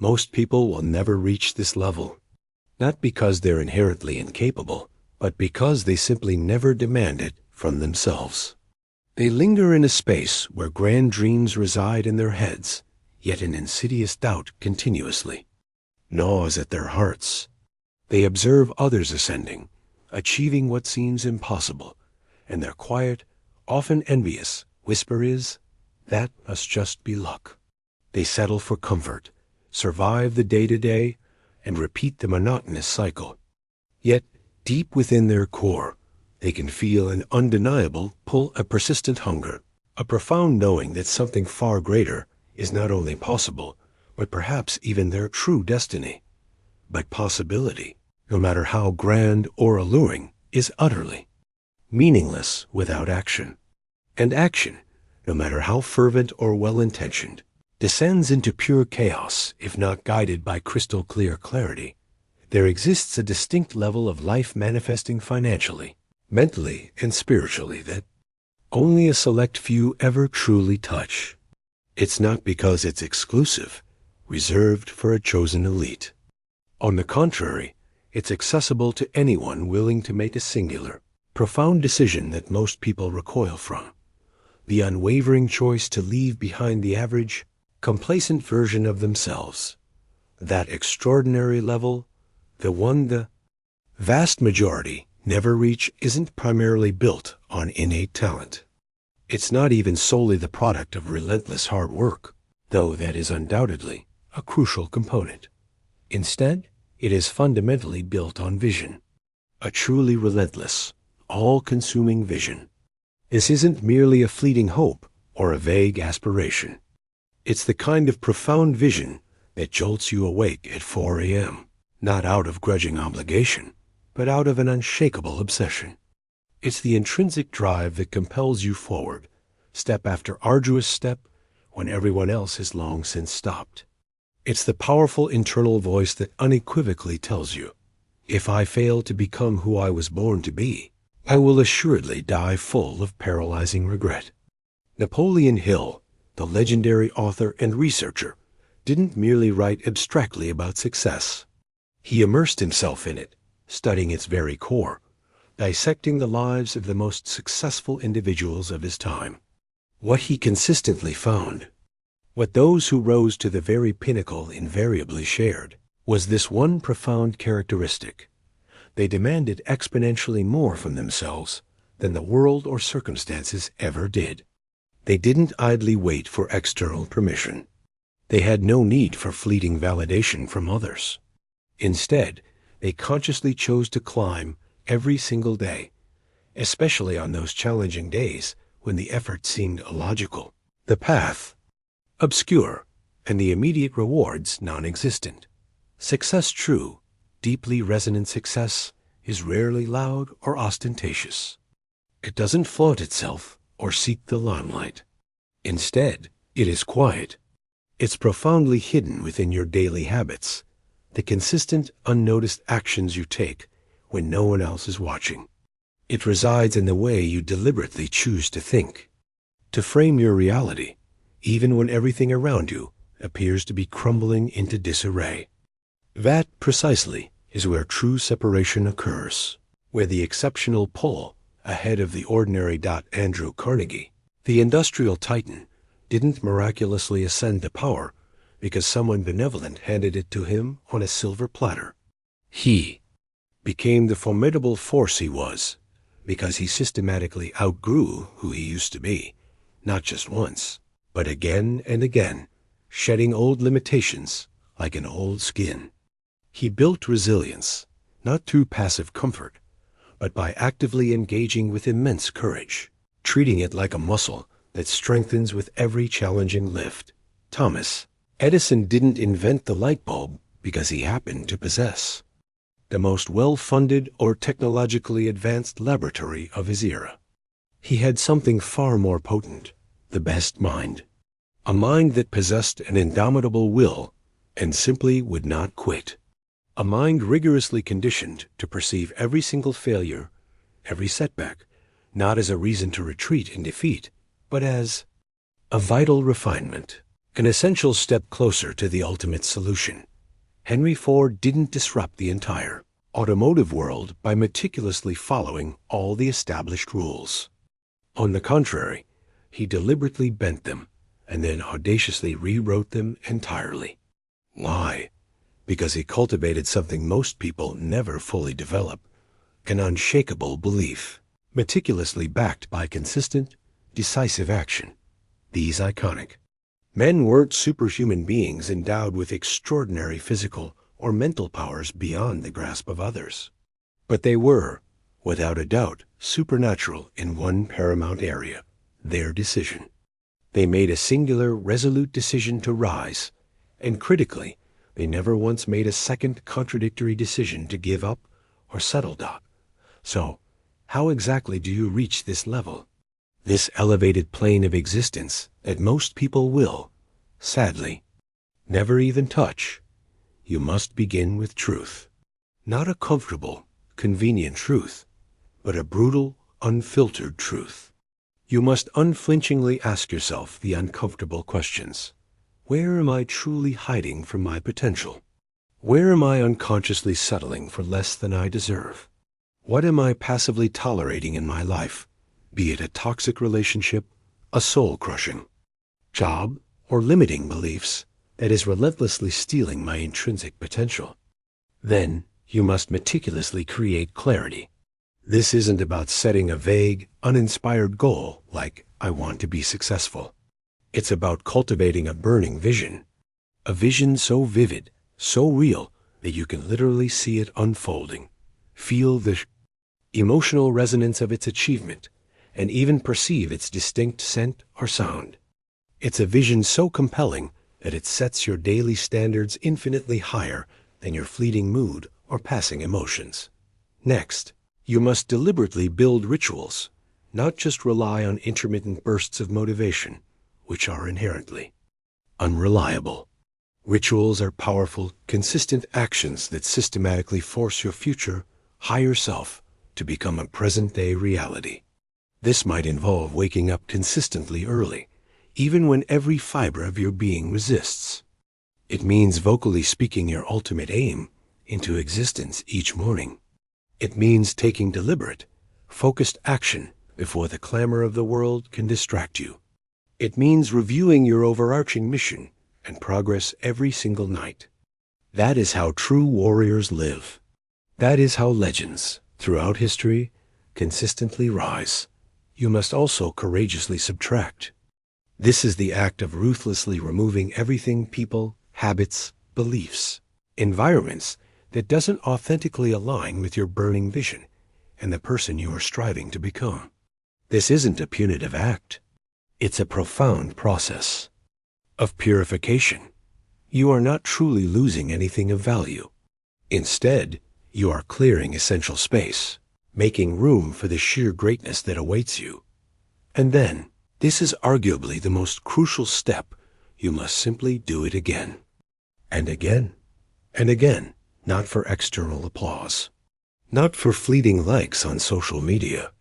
Most people will never reach this level, not because they're inherently incapable, but because they simply never demand it from themselves. They linger in a space where grand dreams reside in their heads, yet an insidious doubt continuously gnaws at their hearts. They observe others ascending, achieving what seems impossible, and their quiet, often envious, whisper is, "That must just be luck." They settle for comfort, survive the day-to-day, and repeat the monotonous cycle. Yet, deep within their core, they can feel an undeniable pull, a persistent hunger, a profound knowing that something far greater is not only possible, but perhaps even their true destiny. But possibility, no matter how grand or alluring, is utterly meaningless without action. And action, no matter how fervent or well-intentioned, descends into pure chaos if not guided by crystal-clear clarity. There exists a distinct level of life manifesting financially, mentally, and spiritually that only a select few ever truly touch. It's not because it's exclusive, reserved for a chosen elite. On the contrary, it's accessible to anyone willing to make a singular, profound decision that most people recoil from: the unwavering choice to leave behind the average, complacent version of themselves. That extraordinary level, the one the vast majority never reach, isn't primarily built on innate talent. It's not even solely the product of relentless hard work, though that is undoubtedly a crucial component. Instead, it is fundamentally built on vision, a truly relentless, all-consuming vision. This isn't merely a fleeting hope or a vague aspiration. It's the kind of profound vision that jolts you awake at 4 a.m., not out of grudging obligation, but out of an unshakable obsession. It's the intrinsic drive that compels you forward, step after arduous step, when everyone else has long since stopped. It's the powerful internal voice that unequivocally tells you, if I fail to become who I was born to be, I will assuredly die full of paralyzing regret. Napoleon Hill, the legendary author and researcher, didn't merely write abstractly about success. He immersed himself in it, studying its very core, dissecting the lives of the most successful individuals of his time. What he consistently found, what those who rose to the very pinnacle invariably shared, was this one profound characteristic: they demanded exponentially more from themselves than the world or circumstances ever did. They didn't idly wait for external permission. They had no need for fleeting validation from others. Instead, they consciously chose to climb every single day, especially on those challenging days when the effort seemed illogical, the path obscure, and the immediate rewards non-existent. Success true, deeply resonant success, is rarely loud or ostentatious. It doesn't flaunt itself or seek the limelight. Instead, it is quiet. It's profoundly hidden within your daily habits, the consistent, unnoticed actions you take when no one else is watching. It resides in the way you deliberately choose to think, to frame your reality, even when everything around you appears to be crumbling into disarray. That, precisely, is where true separation occurs, where the exceptional pull ahead of the ordinary. Andrew Carnegie, the industrial titan, didn't miraculously ascend to power because someone benevolent handed it to him on a silver platter. He became the formidable force he was because he systematically outgrew who he used to be, not just once, but again and again, shedding old limitations like an old skin. He built resilience, not through passive comfort, but by actively engaging with immense courage, treating it like a muscle that strengthens with every challenging lift. Thomas Edison didn't invent the light bulb because he happened to possess the most well-funded or technologically advanced laboratory of his era. He had something far more potent, the best mind, a mind that possessed an indomitable will and simply would not quit. A mind rigorously conditioned to perceive every single failure, every setback, not as a reason to retreat in defeat, but as a vital refinement, An essential step closer to the ultimate solution. Henry Ford didn't disrupt the entire automotive world by meticulously following all the established rules. On the contrary, he deliberately bent them and then audaciously rewrote them entirely. Why? Because he cultivated something most people never fully develop, an unshakable belief, meticulously backed by consistent, decisive action. These iconic men weren't superhuman beings endowed with extraordinary physical or mental powers beyond the grasp of others. But they were, without a doubt, supernatural in one paramount area: their decision. They made a singular, resolute decision to rise, and critically, they never once made a second contradictory decision to give up or settle down. So, how exactly do you reach this level? This elevated plane of existence that most people will, sadly, never even touch? You must begin with truth. Not a comfortable, convenient truth, but a brutal, unfiltered truth. You must unflinchingly ask yourself the uncomfortable questions. Where am I truly hiding from my potential? Where am I unconsciously settling for less than I deserve? What am I passively tolerating in my life, be it a toxic relationship, a soul-crushing job, or limiting beliefs that is relentlessly stealing my intrinsic potential? Then you must meticulously create clarity. This isn't about setting a vague, uninspired goal like, I want to be successful. It's about cultivating a burning vision. A vision so vivid, so real, that you can literally see it unfolding, feel the emotional resonance of its achievement, and even perceive its distinct scent or sound. It's a vision so compelling that it sets your daily standards infinitely higher than your fleeting mood or passing emotions. Next, you must deliberately build rituals, not just rely on intermittent bursts of motivation, which are inherently unreliable. Rituals are powerful, consistent actions that systematically force your future, higher self to become a present-day reality. This might involve waking up consistently early, even when every fiber of your being resists. It means vocally speaking your ultimate aim into existence each morning. It means taking deliberate, focused action before the clamor of the world can distract you. It means reviewing your overarching mission and progress every single night. That is how true warriors live. That is how legends, throughout history, consistently rise. You must also courageously subtract. This is the act of ruthlessly removing everything: people, habits, beliefs, environments that doesn't authentically align with your burning vision and the person you are striving to become. This isn't a punitive act. It's a profound process of purification. You are not truly losing anything of value. Instead, you are clearing essential space, making room for the sheer greatness that awaits you. And then, this is arguably the most crucial step, you must simply do it again. And again. And again. Not for external applause. Not for fleeting likes on social media.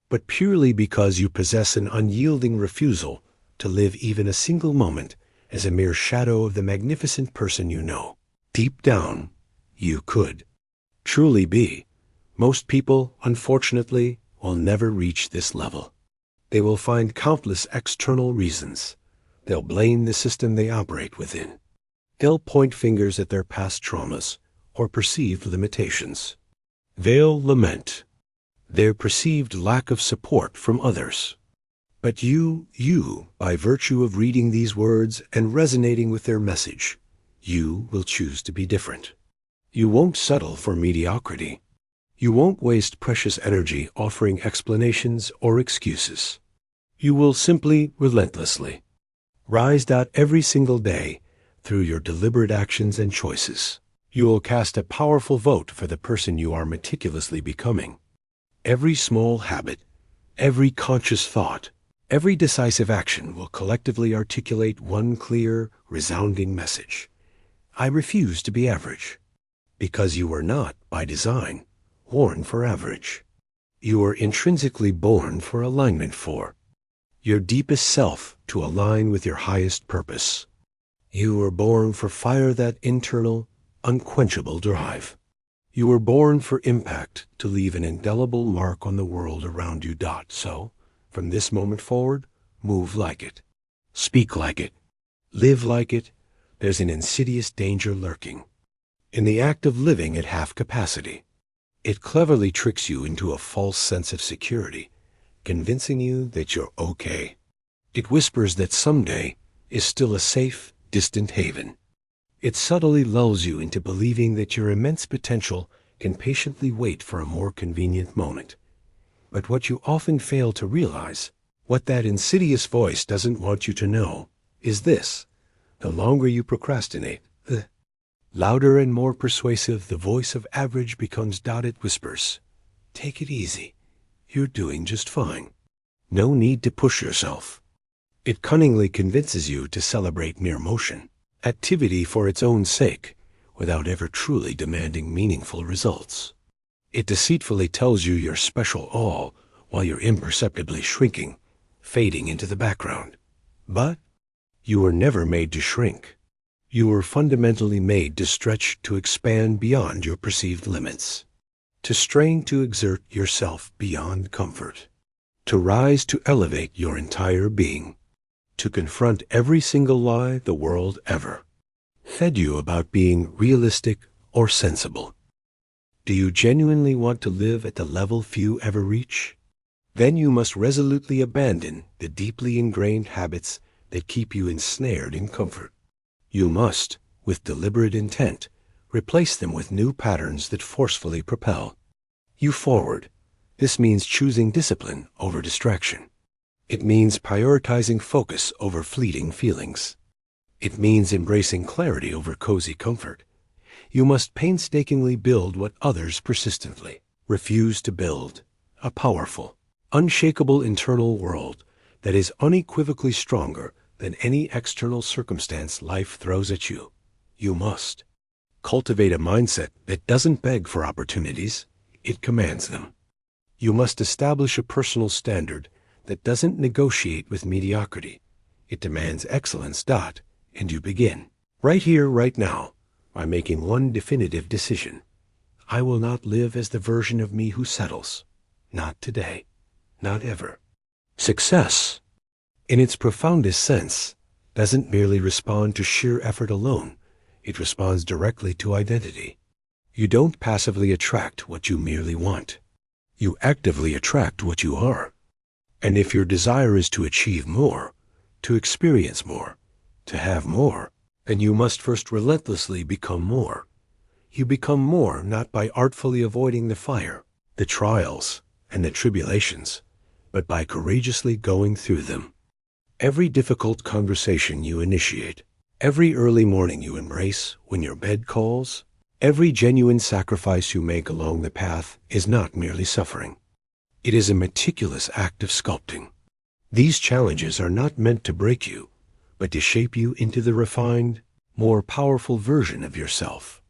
But purely because you possess an unyielding refusal to live even a single moment as a mere shadow of the magnificent person you know. Deep down, you could truly be. Most people, unfortunately, will never reach this level. They will find countless external reasons. They'll blame the system they operate within. They'll point fingers at their past traumas or perceived limitations. They'll lament their perceived lack of support from others. But you, by virtue of reading these words and resonating with their message, you will choose to be different. You won't settle for mediocrity. You won't waste precious energy offering explanations or excuses. You will simply, relentlessly, rise out every single day through your deliberate actions and choices. You will cast a powerful vote for the person you are meticulously becoming. Every small habit, every conscious thought, every decisive action will collectively articulate one clear, resounding message. I refuse to be average. Because you were not, by design, born for average. You were intrinsically born for alignment, for your deepest self to align with your highest purpose. You were born for fire, that internal, unquenchable drive. You were born for impact, to leave an indelible mark on the world around you. So, from this moment forward, move like it. Speak like it. Live like it. There's an insidious danger lurking in the act of living at half capacity. It cleverly tricks you into a false sense of security, convincing you that you're okay. It whispers that someday is still a safe, distant haven. It subtly lulls you into believing that your immense potential can patiently wait for a more convenient moment. But what you often fail to realize, what that insidious voice doesn't want you to know, is this: the longer you procrastinate, the louder and more persuasive the voice of average becomes. It whispers, "Take it easy. You're doing just fine. No need to push yourself." It cunningly convinces you to celebrate mere motion, activity for its own sake, without ever truly demanding meaningful results. It deceitfully tells you you're special all while you're imperceptibly shrinking, fading into the background. But you were never made to shrink. You were fundamentally made to stretch, to expand beyond your perceived limits, to strain, to exert yourself beyond comfort, to rise, to elevate your entire being, to confront every single lie the world ever fed you about being realistic or sensible. Do you genuinely want to live at the level few ever reach? Then you must resolutely abandon the deeply ingrained habits that keep you ensnared in comfort. You must, with deliberate intent, replace them with new patterns that forcefully propel you forward. This means choosing discipline over distraction. It means prioritizing focus over fleeting feelings. It means embracing clarity over cozy comfort. You must painstakingly build what others persistently refuse to build: a powerful, unshakable internal world that is unequivocally stronger than any external circumstance life throws at you. You must cultivate a mindset that doesn't beg for opportunities, it commands them. You must establish a personal standard that doesn't negotiate with mediocrity, it demands excellence. And you begin, right here, right now, by making one definitive decision: I will not live as the version of me who settles. Not today. Not ever. Success, in its profoundest sense, doesn't merely respond to sheer effort alone. It responds directly to identity. You don't passively attract what you merely want. You actively attract what you are. And if your desire is to achieve more, to experience more, to have more, then you must first relentlessly become more. You become more not by artfully avoiding the fire, the trials, and the tribulations, but by courageously going through them. Every difficult conversation you initiate, every early morning you embrace when your bed calls, every genuine sacrifice you make along the path is not merely suffering. It is a meticulous act of sculpting. These challenges are not meant to break you, but to shape you into the refined, more powerful version of yourself.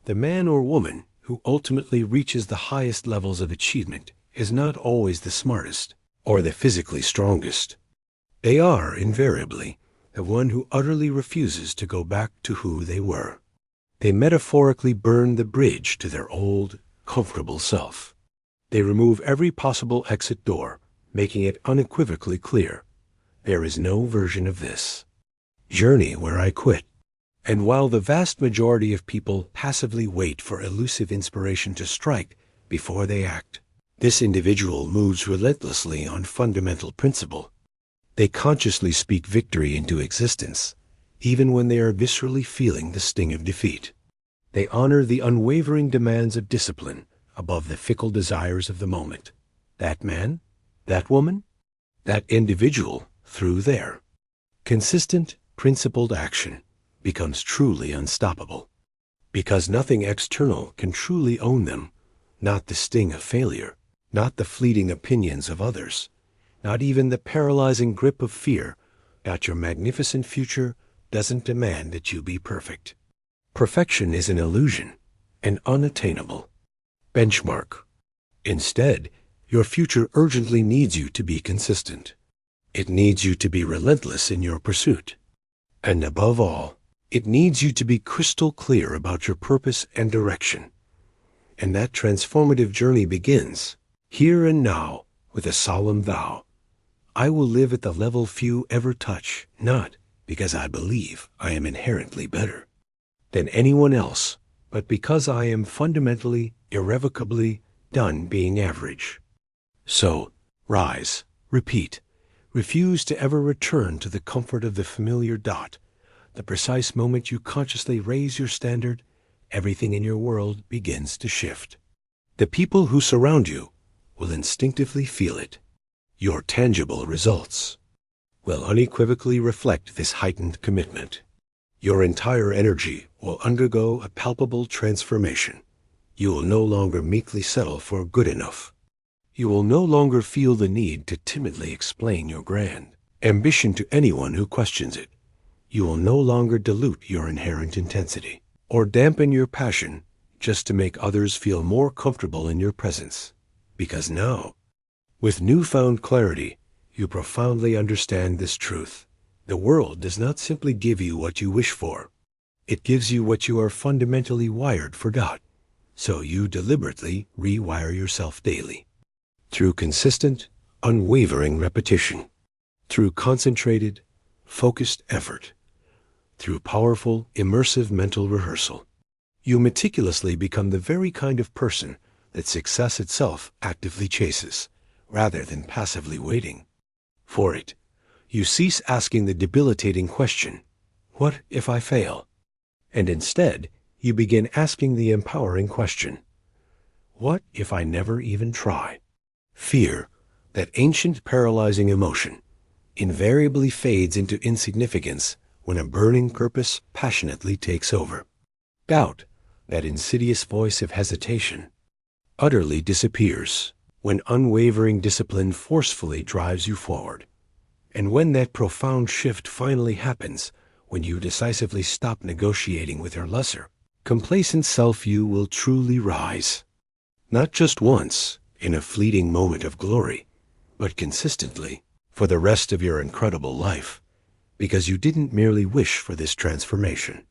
The man or woman who ultimately reaches the highest levels of achievement is not always the smartest or the physically strongest. They are, invariably, the one who utterly refuses to go back to who they were. They metaphorically burn the bridge to their old, comfortable self. They remove every possible exit door, making it unequivocally clear: there is no version of this journey where I quit. And while the vast majority of people passively wait for elusive inspiration to strike before they act, this individual moves relentlessly on fundamental principle. They consciously speak victory into existence, even when they are viscerally feeling the sting of defeat. They honor the unwavering demands of discipline above the fickle desires of the moment. That man, that woman, that individual, through their consistent, principled action, becomes truly unstoppable. Because nothing external can truly own them, not the sting of failure, not the fleeting opinions of others, not even the paralyzing grip of fear. Your magnificent future doesn't demand that you be perfect. Perfection is an illusion, an unattainable benchmark. Instead, your future urgently needs you to be consistent. It needs you to be relentless in your pursuit. And above all, it needs you to be crystal clear about your purpose and direction. And that transformative journey begins, here and now, with a solemn vow. I will live at the level few ever touch, not because I believe I am inherently better than anyone else, but because I am fundamentally, irrevocably done being average. So, rise, repeat, refuse to ever return to the comfort of the familiar dot. The precise moment you consciously raise your standard, everything in your world begins to shift. The people who surround you will instinctively feel it. Your tangible results will unequivocally reflect this heightened commitment. Your entire energy will undergo a palpable transformation. You will no longer meekly settle for good enough. You will no longer feel the need to timidly explain your grand ambition to anyone who questions it. You will no longer dilute your inherent intensity or dampen your passion just to make others feel more comfortable in your presence. Because now, with newfound clarity, you profoundly understand this truth. The world does not simply give you what you wish for. It gives you what you are fundamentally wired for. So you deliberately rewire yourself daily. Through consistent, unwavering repetition. Through concentrated, focused effort. Through powerful, immersive mental rehearsal. You meticulously become the very kind of person that success itself actively chases, rather than passively waiting for it. You cease asking the debilitating question, what if I fail? And instead, you begin asking the empowering question, what if I never even try? Fear, that ancient paralyzing emotion, invariably fades into insignificance when a burning purpose passionately takes over. Doubt, that insidious voice of hesitation, utterly disappears when unwavering discipline forcefully drives you forward. And when that profound shift finally happens, when you decisively stop negotiating with your lesser, complacent self, you will truly rise. Not just once, in a fleeting moment of glory, but consistently, for the rest of your incredible life, because you didn't merely wish for this transformation.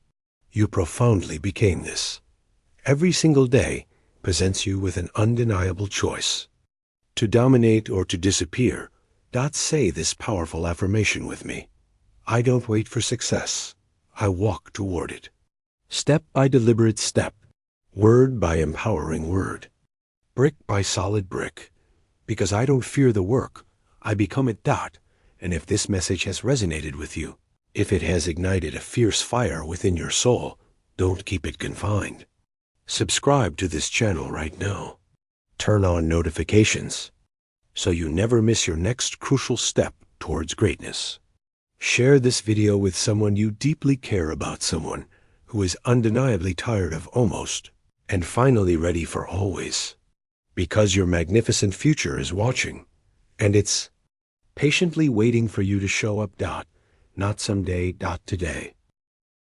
You profoundly became this. Every single day presents you with an undeniable choice. To dominate or to disappear. Say this powerful affirmation with me. I don't wait for success. I walk toward it. Step by deliberate step. Word by empowering word. Brick by solid brick. Because I don't fear the work. I become it. And if this message has resonated with you, if it has ignited a fierce fire within your soul, don't keep it confined. Subscribe to this channel right now. Turn on notifications so you never miss your next crucial step towards greatness. Share this video with someone you deeply care about, someone who is undeniably tired of almost and finally ready for always. Because your magnificent future is watching, and it's patiently waiting for you to show up. Not someday. Today.